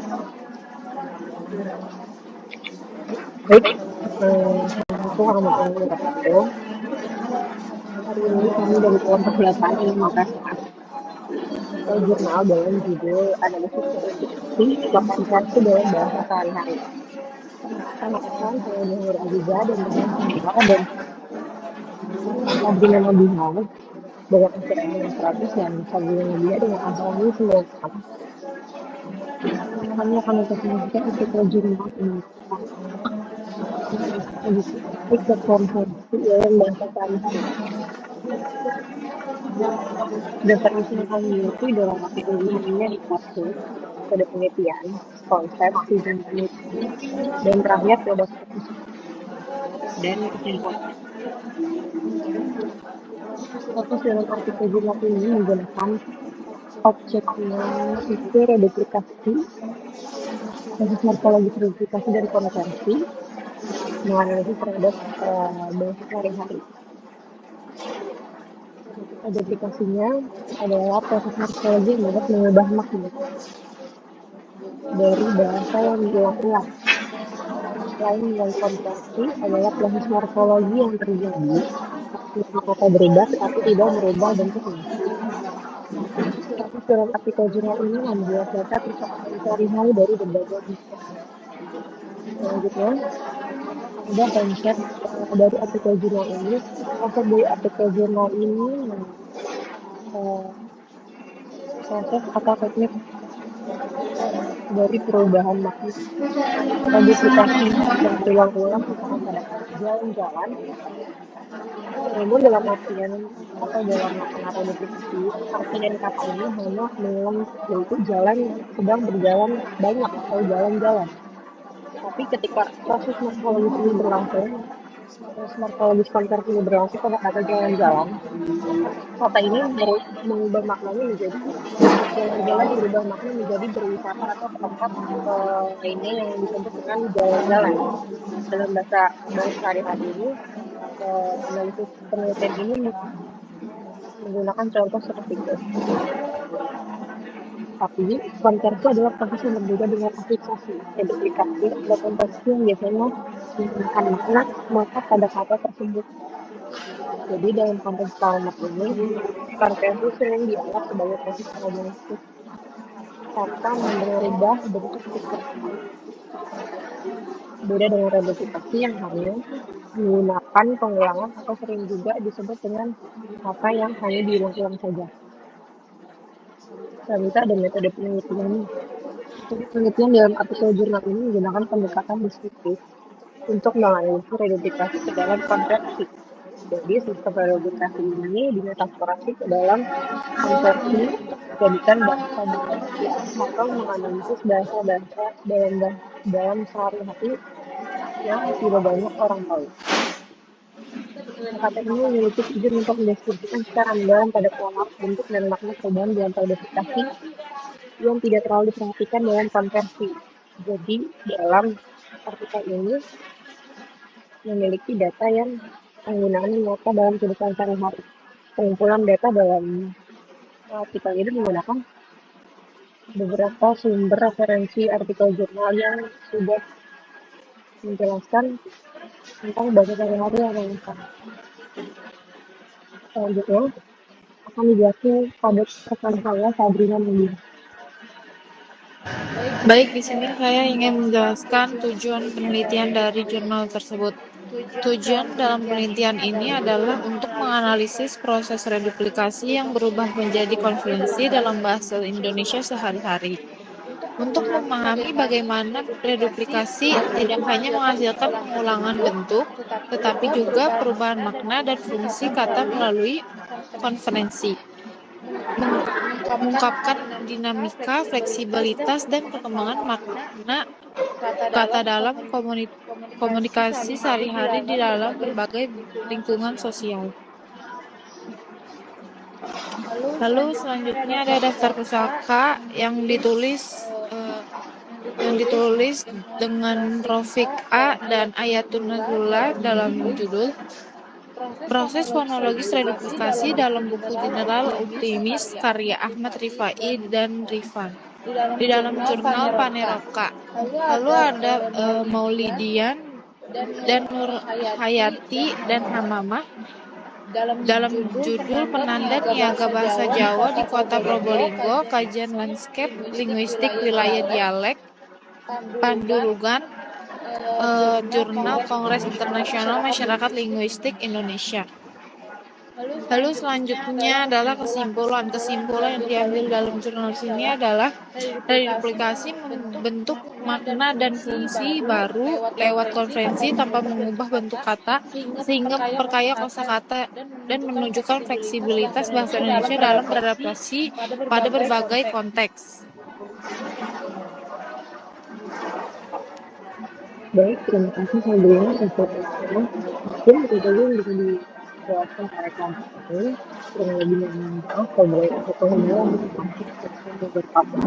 Baik, Assalamualaikum warahmatullahi wabarakatuh. Hari ini kami dari kelompok 8 ingin membahas jurnal dalam judul analisis verifikasi dokumentasi dalam bahasa sehari-hari. Sama-sama saya Nur Aziza dan dengan saya dan Sabrina Nabihah dengan angka 100 dan Sabrina Nabihah dengan angka 96. Kami akan mempresentasikan artikel jurnal ini. Topik dokumentasi dalam bahasa sehari-hari. Definisi yang kami miliki dalam artikel ini satu, metode penelitian, konsep, tujuan penelitian, dan terakhir produk dan kesimpulan. Fokus dalam artikel jurnal ini menggunakan objeknya itu reduplikasi, basis morfologi reduplikasi dan konversi, menganalisis terhadap bahasa sehari-hari. Reduplikasinya adalah proses morfologi yang dapat mengubah makna dari bahasa yang diulang-ulang. Selain nilai konversi adalah proses morfologi yang terjadi kata berubah tapi tidak merubah bentuknya. Tapi dalam artikel jurnal ini membuat data percakapan sehari-hari dari berbagai bisnis. Selanjutnya, ada konsep dari artikel jurnal ini. Konsep dari artikel jurnal ini proses atau teknik dari perubahan makna modifikasi yang berulang-ulang pada jalan-jalan. Namun dalam artian atau dalam makna reduplikasi, arti dan kata ini hanya yaitu jalan yang sedang berjalan banyak atau jalan-jalan. Tapi ketika proses morfologis ini berlangsung, proses morfologis konversi ini berlangsung pada kata jalan-jalan, kata ini mengubah maknanya menjadi jalan-jalan berubah makna menjadi berwisata atau ke tempat lainnya yang disebut dengan jalan-jalan. Dalam bahasa sehari-hari ini, analisis penelitian ini menggunakan contoh seperti itu. Tapi konversi adalah proses yang berbeda dengan aplikasi. Reduplikasi adalah konversi yang biasanya menggunakan makna maka pada kata tersebut. Jadi dalam konteks kalimat ini, konversi sering dianggap sebagai proses analisis kata merubah bentuk struktur. Beda dengan reduplikasi yang hanya menggunakan pengulangan atau sering juga disebut dengan kata yang hanya diulang-ulang saja. Selanjutnya ada metode penelitian. Metode penelitian dalam artikel jurnal ini menggunakan pendekatan deskriptif untuk menganalisis reduplikasi ke dalam konversi. Jadi sistem reduplikasi ini dimetaforasi ke dalam konversi jadikan bahasa atau menganalisis bahasa-bahasa dalam sehari-hari yang tidak banyak orang tahu. Kata ini memiliki tujuan untuk mendeskripsikan secara mendalam pada pola, bentuk, dan makna perubahan dalam reduplikasi yang tidak terlalu diperhatikan dalam konversi. Jadi dalam artikel ini memiliki data yang penggunaan nyata dalam kehidupan sehari-hari. Pengumpulan data dalam artikel ini menggunakan beberapa sumber referensi artikel jurnal yang sudah menjelaskan tentang bahasa sehari-hari yang lengkap. Selanjutnya akan dijelaskan pada rekan saya Sabrina Nabihah. Baik, di sini saya ingin menjelaskan tujuan penelitian dari jurnal tersebut. Tujuan dalam penelitian ini adalah untuk menganalisis proses reduplikasi yang berubah menjadi konvensi dalam bahasa Indonesia sehari-hari. Untuk memahami bagaimana reduplikasi tidak hanya menghasilkan pengulangan bentuk, tetapi juga perubahan makna dan fungsi kata melalui konferensi. Mengungkapkan dinamika, fleksibilitas, dan perkembangan makna kata dalam komunikasi sehari-hari di dalam berbagai lingkungan sosial. Lalu selanjutnya ada daftar pusaka yang ditulis dengan Rafiq A dan Ayatun Nazrullah dalam judul Proses Fonologis Reduplikasi dalam buku General Optimis karya Ahmad Rifai dan Rifan. di dalam jurnal Paneroka. Lalu ada Maulidian dan Nur Hayati dan Hamamah dalam judul Penanda Niaga Bahasa Jawa di Kota Probolinggo, Kajian Landscape Linguistik Wilayah Dialek, Pandulugan, Jurnal Kongres Internasional Masyarakat Linguistik Indonesia. Lalu selanjutnya adalah kesimpulan. Kesimpulan yang diambil dalam jurnal sini adalah reduplikasi membentuk makna dan fungsi baru lewat konvensi tanpa mengubah bentuk kata, sehingga memperkaya kosakata dan menunjukkan fleksibilitas bahasa Indonesia dalam beradaptasi pada berbagai konteks. Baik, terima kasih Sabrina untuk mungkin kita bisa dijelaskan oleh kelompok ini kurang lebih menjawab kalau boleh aku tahu dulu untuk topik yang berkata.